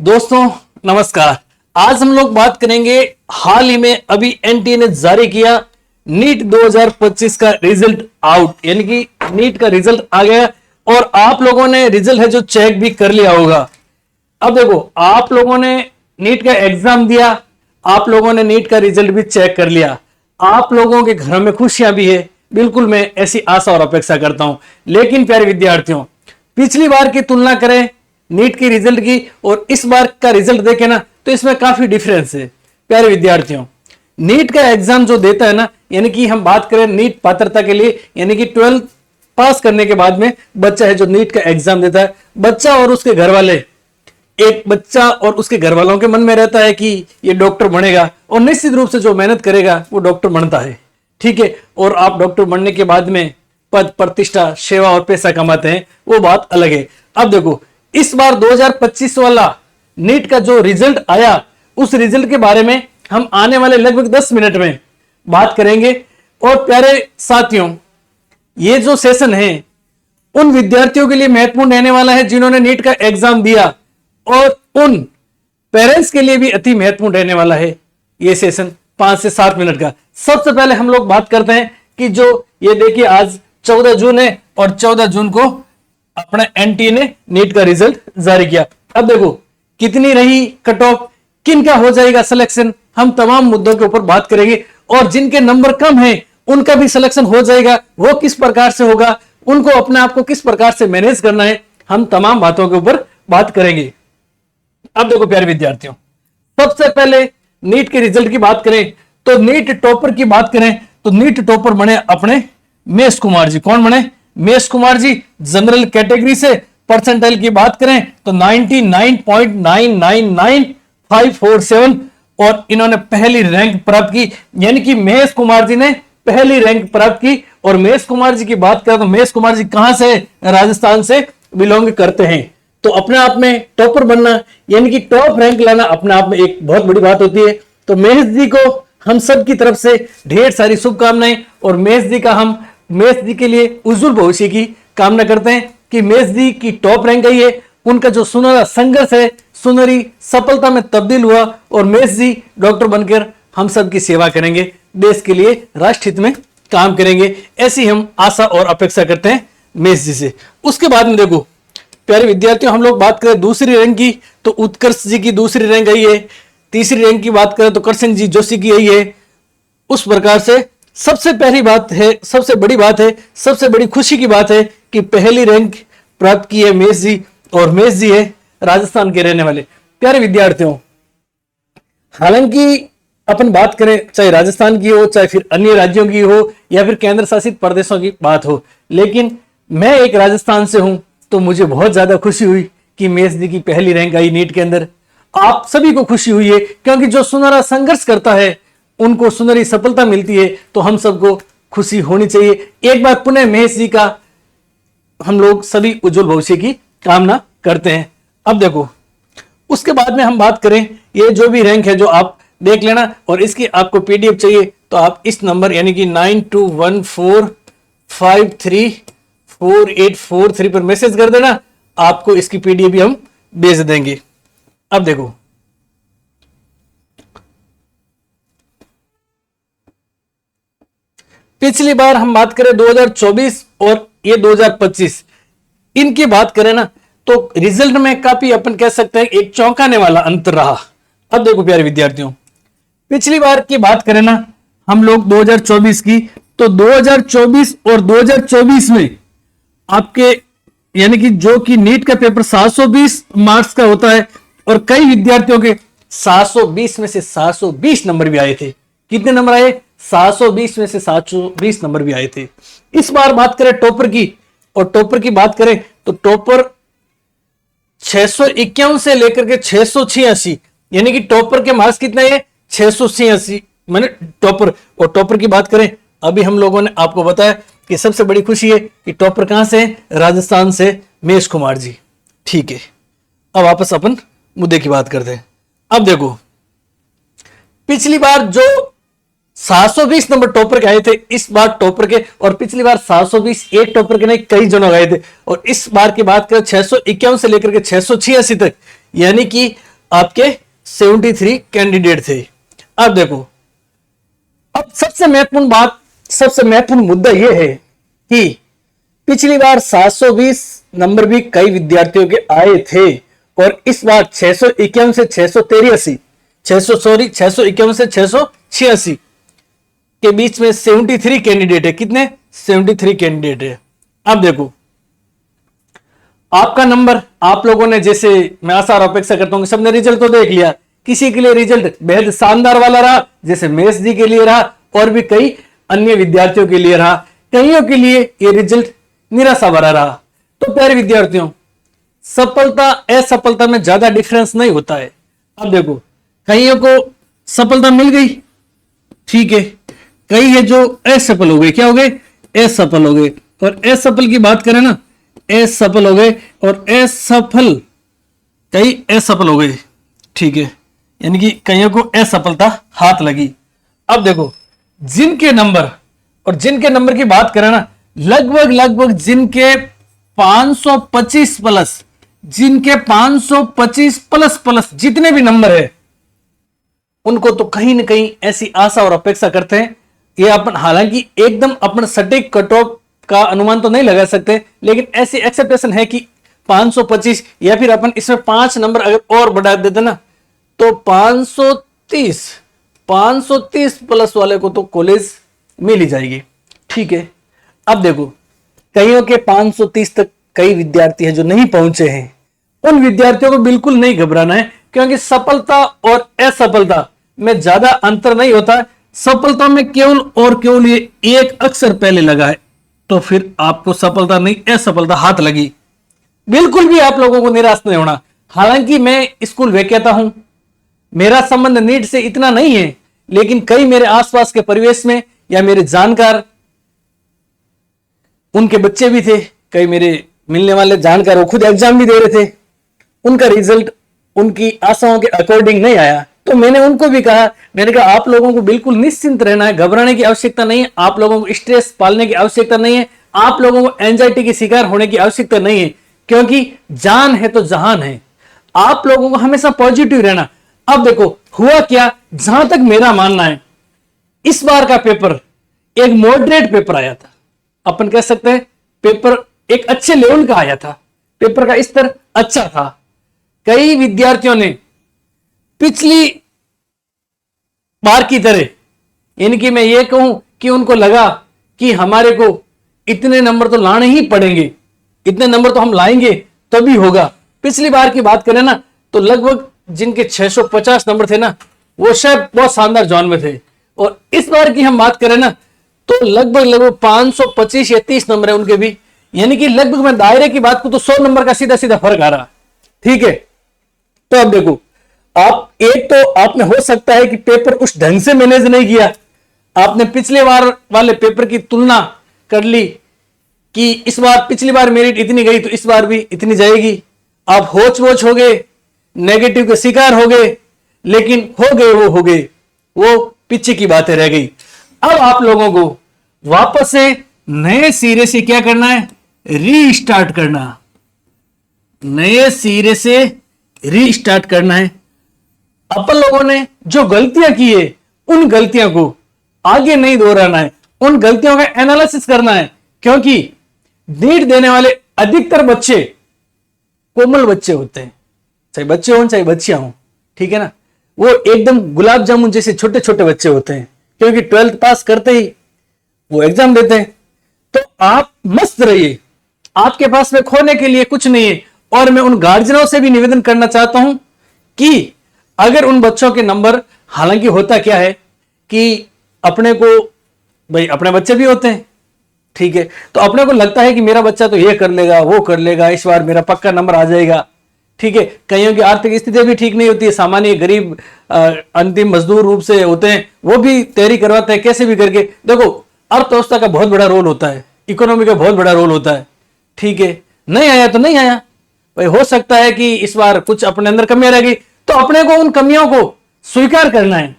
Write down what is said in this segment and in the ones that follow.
दोस्तों नमस्कार। आज हम लोग बात करेंगे हाल ही में अभी एनटीए ने जारी किया नीट 2025 का रिजल्ट आउट, यानी कि नीट का रिजल्ट आ गया और आप लोगों ने रिजल्ट है जो चेक भी कर लिया होगा। अब देखो, आप लोगों ने नीट का एग्जाम दिया, आप लोगों ने नीट का रिजल्ट भी चेक कर लिया, आप लोगों के घर में खुशियां भी है, बिल्कुल मैं ऐसी आशा और अपेक्षा करता हूं। लेकिन प्यारे विद्यार्थियों, पिछली बार की तुलना करें नीट की रिजल्ट की और इस बार का रिजल्ट देखें ना, तो इसमें काफी डिफरेंस है। प्यारे विद्यार्थियों, नीट का एग्जाम जो देता है ना, यानी कि हम बात करें नीट पात्रता के लिए, यानी कि 12th पास करने के बाद में बच्चा है जो नीट का एग्जाम देता है, बच्चा और उसके घर वाले, एक बच्चा और उसके घर वालों के मन में रहता है कि ये डॉक्टर बनेगा और निश्चित रूप से जो मेहनत करेगा वो डॉक्टर बनता है। ठीक है, और आप डॉक्टर बनने के बाद में पद, प्रतिष्ठा, सेवा और पैसा कमाते हैं, वो बात अलग है। अब देखो, इस बार 2025 वाला नीट का जो रिजल्ट आया, उस रिजल्ट के बारे में हम आने वाले लगभग 10 मिनट में बात करेंगे। और प्यारे साथियों, ये जो सेशन है उन विद्यार्थियों के लिए महत्वपूर्ण रहने वाला है जिन्होंने नीट का एग्जाम दिया, और उन पेरेंट्स के लिए भी अति महत्वपूर्ण रहने वाला है ये सेशन 5 से 7 मिनट का। सबसे पहले हम लोग बात करते हैं कि जो ये देखिए आज 14 जून है और 14 जून को अपना एनटीए ने नीट का रिजल्ट जारी किया। अब देखो कितनी रही कट ऑफ, किन का हो जाएगा सिलेक्शन, हम तमाम मुद्दों के ऊपर बात करेंगे। और जिनके नंबर कम हैं उनका भी सिलेक्शन हो जाएगा, वो किस प्रकार से होगा, उनको अपने आप को किस प्रकार से मैनेज करना है, हम तमाम बातों के ऊपर बात करेंगे। अब देखो प्यारे विद्यार्थियों, सबसे पहले नीट के रिजल्ट की बात करें तो नीट टॉपर की बात करें तो नीट टॉपर बने अपने महेश कुमार जी। कौन बने? महेश कुमार जी। जनरल कैटेगरी से परसेंटाइल की बात करें तो 99.999547 और इन्होंने पहली रैंक प्राप्त की, यानी कि महेश कुमार जी ने पहली रैंक प्राप्त की। और महेश कुमार जी की बात करें तो महेश कुमार जी कहां से? राजस्थान से बिलोंग करते हैं। तो अपने आप में टॉपर बनना, यानी कि टॉप रैंक लाना अपने आप में एक बहुत बड़ी बात होती है। तो महेश जी को हम सब की तरफ से ढेर सारी शुभकामनाएं, और महेश जी के लिए उज्जवल भविष्य की कामना करते हैं कि महेश जी की टॉप रैंक आई है, उनका जो सुनहरा संघर्ष है सुनहरी सफलता में तब्दील हुआ, और महेश जी डॉक्टर बनकर हम सब की सेवा करेंगे, देश के लिए राष्ट्र हित में काम करेंगे, ऐसी हम आशा और अपेक्षा करते हैं महेश जी से। उसके बाद में देखो प्यारे विद्यार्थियों, हम लोग बात करें दूसरी रैंक की तो उत्कर्ष जी की दूसरी रैंक आई है। तीसरी रैंक की बात करें तो कृष्ण जी जोशी की आई है। उस प्रकार से सबसे पहली बात है, सबसे बड़ी बात है, सबसे बड़ी खुशी की बात है कि पहली रैंक प्राप्त की है महेश जी, और महेश जी है राजस्थान के रहने वाले। प्यारे विद्यार्थियों, हालांकि अपन बात करें चाहे राजस्थान की हो, चाहे फिर अन्य राज्यों की हो, या फिर केंद्र शासित प्रदेशों की बात हो, लेकिन मैं एक राजस्थान से हूं तो मुझे बहुत ज्यादा खुशी हुई कि महेश जी की पहली रैंक आई नीट के अंदर। आप सभी को खुशी हुई है, क्योंकि जो सुनहरा संघर्ष करता है उनको सुनहरी सफलता मिलती है, तो हम सबको खुशी होनी चाहिए। एक बार पुनः महेश जी का हम लोग सभी उज्जवल भविष्य की कामना करते हैं। अब देखो, उसके बाद में हम बात करें, ये जो भी रैंक है जो आप देख लेना, और इसकी आपको पीडीएफ चाहिए तो आप इस नंबर यानी कि 9214534843 पर मैसेज कर देना, आपको इसकी पीडीएफ भी हम भेज देंगे। अब देखो, पिछली बार हम बात करें 2024 और ये 2025, इनकी बात करें ना तो रिजल्ट में काफी अपन कह सकते हैं एक चौंकाने वाला अंतर रहा। अब देखो प्यारे विद्यार्थियों, पिछली बार की बात करें ना हम लोग 2024 की, तो 2024 और 2024 में आपके यानी कि जो कि नीट का पेपर 720 मार्क्स का होता है, और कई विद्यार्थियों के 720 में से 720 नंबर भी आए थे। कितने नंबर आए? 720 में से 720 नंबर भी आए थे। इस बार बात करें टॉपर की, और टॉपर की बात करें तो टॉपर 651 से लेकर के 686, यानी कि टॉपर के मार्क्स कितने हैं? 686 मैंने टॉपर। और टॉपर की बात करें, अभी हम लोगों ने आपको बताया कि सबसे बड़ी खुशी है कि टॉपर कहां से? राजस्थान से महेश कुमार जी। ठीक है, अब वापस अपन मुद्दे की बात करते हैं। अब देखो, पिछली बार जो 720 नंबर टॉपर के आए थे, इस बार टॉपर के, और पिछली बार 720 एक टॉपर के नहीं कई जनों आए थे, और इस बार की बात करें 651 से लेकर के 686 तक, यानी कि आपके 73 कैंडिडेट थे। अब देखो, अब सबसे महत्वपूर्ण मुद्दा यह है कि पिछली बार 720 नंबर भी कई विद्यार्थियों के आए थे और इस बार 651 से 683 651 से 686 के बीच में 73 कैंडिडेट है। कितने? 73 कैंडिडेट है। अब देखो, आपका नंबर आप लोगों ने, जैसे मैं आशा और अपेक्षा करता हूं कि सबने रिजल्ट तो देख लिया, किसी के लिए रिजल्ट बेहद शानदार वाला रहा, जैसे महेश जी के लिए रहा और भी कई अन्य विद्यार्थियों के लिए रहा, कईयों के लिए यह रिजल्ट निराशा भरा रहा। तो प्यारे विद्यार्थियों, सफलता असफलता में ज्यादा डिफरेंस नहीं होता है। अब देखो, कईयों को सफलता मिल गई, ठीक है, कई है जो असफल हो गए। क्या हो गए? असफल हो गए। और असफल की बात करें ना, असफल हो गए और असफल, कई असफल हो गए, ठीक है, यानी कि कईयों को असफलता हाथ लगी। अब देखो, जिनके नंबर की बात करें ना, लगभग जिनके 525 प्लस जितने भी नंबर है, उनको तो कहीं ना कहीं ऐसी आशा और अपेक्षा करते हैं। ये अपन हालांकि एकदम अपन सटीक कट ऑफ का अनुमान तो नहीं लगा सकते, लेकिन ऐसी एक्सेप्टेशन है कि 525 या फिर अपन इसमें 5 नंबर अगर और बढ़ा देते ना, तो 530 प्लस वाले को तो कॉलेज मिल ही जाएगी, ठीक है। अब देखो, कईयों के 530 तक कई विद्यार्थी हैं जो नहीं पहुंचे हैं। उन विद्यार्थियों को बिल्कुल नहीं घबराना है, क्योंकि सफलता और असफलता में ज्यादा अंतर नहीं होता। सफलता में केवल ये एक अक्षर पहले लगा है, तो फिर आपको सफलता नहीं असफलता हाथ लगी। बिल्कुल भी आप लोगों को निराश नहीं होना। हालांकि मैं स्कूल विक्रेता हूं, मेरा संबंध नीट से इतना नहीं है, लेकिन कई मेरे आसपास के परिवेश में या मेरे जानकार, उनके बच्चे भी थे, कई मेरे मिलने वाले जानकार, वो खुद एग्जाम भी दे रहे थे, उनका रिजल्ट उनकी आशाओं के अकॉर्डिंग नहीं आया। तो मैंने उनको भी कहा, मैंने कहा आप लोगों को बिल्कुल निश्चिंत रहना है, घबराने की आवश्यकता नहीं है, आप लोगों को स्ट्रेस पालने की आवश्यकता नहीं है, आप लोगों को एंजाइटी की शिकार होने की आवश्यकता नहीं है, क्योंकि जान है तो जहान है। आप लोगों को हमेशा पॉजिटिव रहना। अब देखो हुआ क्या, जहां तक मेरा मानना है, इस बार का पेपर एक मॉडरेट पेपर आया था। अपन कह सकते हैं पेपर एक अच्छे लेवल का आया था, पेपर का स्तर अच्छा था। कई विद्यार्थियों ने पिछली बार की तरह, यानी कि मैं ये कहूं कि उनको लगा कि हमारे को इतने नंबर तो लाने ही पड़ेंगे, इतने नंबर तो हम लाएंगे तभी होगा। पिछली बार की बात करें ना, तो लगभग जिनके 650 नंबर थे ना, वो शायद बहुत शानदार जोन में थे। और इस बार की हम बात करें ना, तो लगभग 525 या 30 नंबर है उनके भी, यानी कि लगभग मैं दायरे की बात को तो 100 नंबर का सीधा सीधा फर्क आ रहा, ठीक है। तो अब देखो, आप एक तो आपने हो सकता है कि पेपर उस ढंग से मैनेज नहीं किया, आपने पिछले बार वाले पेपर की तुलना कर ली कि इस बार पिछली बार मेरिट इतनी गई तो इस बार भी इतनी जाएगी। आप होच वोच हो गए, नेगेटिव के शिकार हो गए, लेकिन हो गए, वो पीछे की बातें रह गई। अब आप लोगों को वापस से नए सिरे से क्या करना है? रीस्टार्ट करना, नए सिरे से रीस्टार्ट करना है। अपन लोगों ने जो गलतियां की है, उन गलतियों को आगे नहीं दोहराना है, उन गलतियों का एनालिसिस करना है, क्योंकि नीट देने वाले अधिकतर बच्चे कोमल बच्चे होते हैं, चाहे बच्चे हों चाहे बच्चियां हों, ठीक है ना। वो एकदम गुलाब जामुन जैसे छोटे छोटे बच्चे होते हैं, क्योंकि 12th पास करते ही वो एग्जाम देते हैं। तो आप मस्त रहिए, आपके पास में खोने के लिए कुछ नहीं है। और मैं उन गार्जियनों से भी निवेदन करना चाहता हूं कि अगर उन बच्चों के नंबर, हालांकि होता क्या है कि अपने को, भाई अपने बच्चे भी होते हैं, ठीक है, तो अपने को लगता है कि मेरा बच्चा तो ये कर लेगा, वो कर लेगा, इस बार मेरा पक्का नंबर आ जाएगा, ठीक है। कईयों की आर्थिक स्थिति भी ठीक नहीं होती है, सामान्य गरीब अंतिम मजदूर रूप से होते हैं, वो भी तैयारी करवाते हैं कैसे भी करके। देखो, अर्थव्यवस्था का बहुत बड़ा रोल होता है, इकोनॉमी का बहुत बड़ा रोल होता है, ठीक है। नहीं आया तो नहीं आया, भाई हो सकता है कि इस बार कुछ अपने अंदर कमियां रह गई, तो अपने को उन कमियों को स्वीकार करना है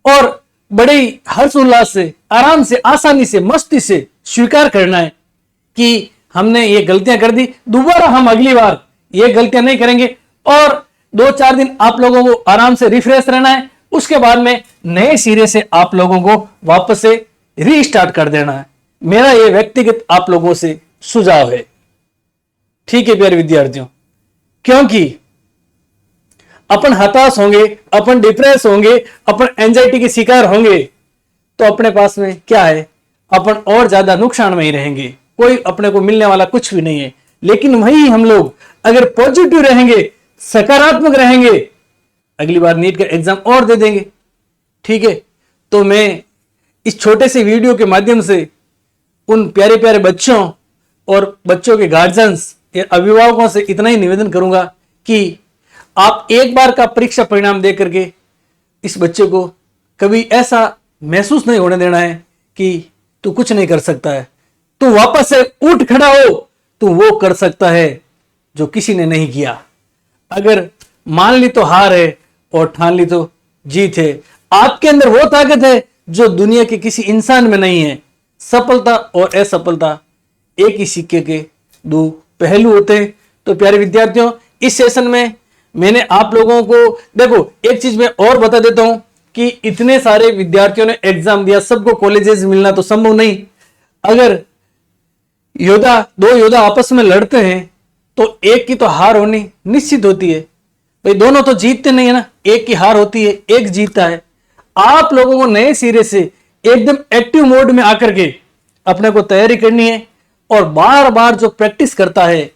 और बड़े हर्ष उल्लास से, आराम से, आसानी से, मस्ती से स्वीकार करना है कि हमने ये गलतियां कर दी, दोबारा हम अगली बार ये गलतियां नहीं करेंगे। और 2-4 दिन आप लोगों को आराम से रिफ्रेश रहना है, उसके बाद में नए सिरे से आप लोगों को वापस से रीस्टार्ट कर देना है। मेरा यह व्यक्तिगत आप लोगों से सुझाव है। ठीक है प्यारे विद्यार्थियों, क्योंकि अपन हताश होंगे, अपन डिप्रेस होंगे, अपन एंजाइटी के शिकार होंगे, तो अपने पास में क्या है, अपन और ज्यादा नुकसान में ही रहेंगे। कोई अपने को मिलने वाला कुछ भी नहीं है। लेकिन वही हम लोग अगर पॉजिटिव रहेंगे, सकारात्मक रहेंगे, अगली बार नीट का एग्जाम और दे देंगे। ठीक है, तो मैं इस छोटे से वीडियो के माध्यम से उन प्यारे प्यारे बच्चों और बच्चों के गार्जियंस या अभिभावकों से इतना ही निवेदन करूंगा कि आप एक बार का परीक्षा परिणाम दे करके इस बच्चे को कभी ऐसा महसूस नहीं होने देना है कि तू कुछ नहीं कर सकता है। तू वापस से उठ खड़ा हो, तू वो कर सकता है जो किसी ने नहीं किया। अगर मान ली तो हार है और ठान ली तो जीत है। आपके अंदर वो ताकत है जो दुनिया के किसी इंसान में नहीं है। सफलता और असफलता एक ही सिक्के के दो पहलू होते हैं। तो प्यारे विद्यार्थियों, इस सेशन में मैंने आप लोगों को, देखो एक चीज मैं और बता देता हूं कि इतने सारे विद्यार्थियों ने एग्जाम दिया, सबको कॉलेजेस मिलना तो संभव नहीं। अगर दो योद्धा आपस में लड़ते हैं तो एक की तो हार होनी निश्चित होती है। भाई दोनों तो जीतते नहीं है ना, एक की हार होती है, एक जीतता है। आप लोगों को नए सिरे से एकदम एक्टिव मोड में आकर के अपने को तैयारी करनी है और बार बार जो प्रैक्टिस करता है,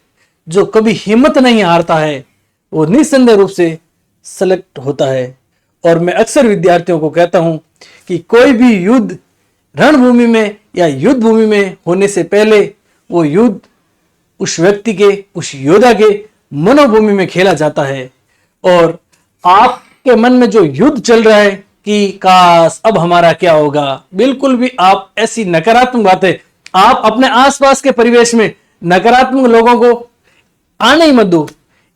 जो कभी हिम्मत नहीं हारता है, वो निस्संदेह रूप से सेलेक्ट होता है। और मैं अक्सर विद्यार्थियों को कहता हूं कि कोई भी युद्ध रणभूमि में या युद्ध भूमि में होने से पहले वो युद्ध उस व्यक्ति के, उस योद्धा के मनोभूमि में खेला जाता है। और आपके मन में जो युद्ध चल रहा है कि काश अब हमारा क्या होगा, बिल्कुल भी आप ऐसी नकारात्मक बातें, आप अपने आसपास के परिवेश में नकारात्मक लोगों को आने ही मत दो,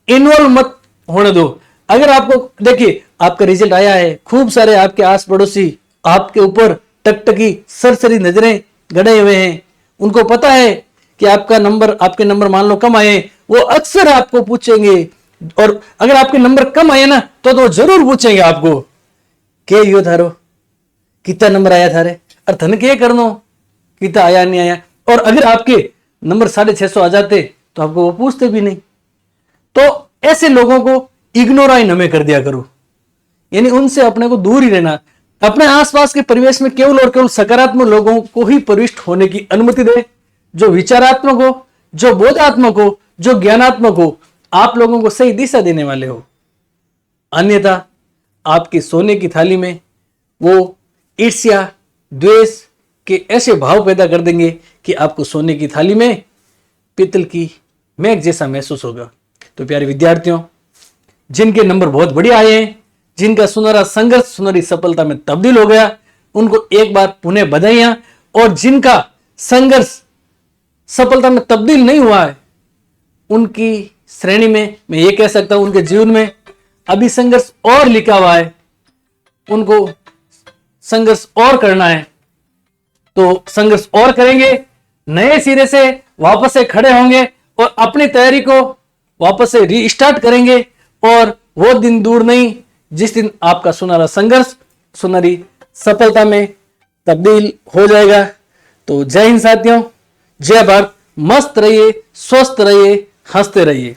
इन्वॉल्व मत होने दो। अगर आपको देखिए आपका रिजल्ट आया है, खूब सारे आपके आस पड़ोसी आपके ऊपर टकटकी सरसरी नजरें गड़े हुए हैं, उनको पता है कि आपके नंबर मान लो कम आए, वो अक्सर आपको पूछेंगे। और अगर आपके नंबर कम आए ना तो जरूर पूछेंगे आपको के यो थारो कितना नंबर आया थारे, और धन के करनो कितना आया नहीं आया। और अगर आपके नंबर 650 आ जाते तो आपको वो पूछते भी नहीं। तो ऐसे लोगों को इग्नोर आई नमे कर दिया करो, यानी उनसे अपने को दूर ही रहना। अपने आसपास के परिवेश में केवल और केवल सकारात्मक लोगों को ही प्रविष्ट होने की अनुमति दे, जो विचारात्मक हो, जो बोधात्मक हो, जो ज्ञानात्मक हो, आप लोगों को सही दिशा देने वाले हो। अन्यथा आपकी सोने की थाली में वो ईर्ष्या द्वेष के ऐसे भाव पैदा कर देंगे कि आपको सोने की थाली में पीतल की मैग जैसा महसूस होगा। तो प्यारे विद्यार्थियों, जिनके नंबर बहुत बढ़िया आए हैं, जिनका सुनहरा संघर्ष सुनहरी सफलता में तब्दील हो गया, उनको एक बार पुनः बधाइयां। और जिनका संघर्ष सफलता में तब्दील नहीं हुआ है, उनकी श्रेणी में मैं ये कह सकता हूं उनके जीवन में अभी संघर्ष और लिखा हुआ है, उनको संघर्ष और करना है। तो संघर्ष और करेंगे, नए सिरे से वापस से खड़े होंगे और अपनी तैयारी को वापस से रीस्टार्ट करेंगे। और वो दिन दूर नहीं जिस दिन आपका सुनहरा संघर्ष सुनहरी सफलता में तब्दील हो जाएगा। तो जय हिंद साथियों, जय भारत। मस्त रहिए, स्वस्थ रहिए, हंसते रहिए।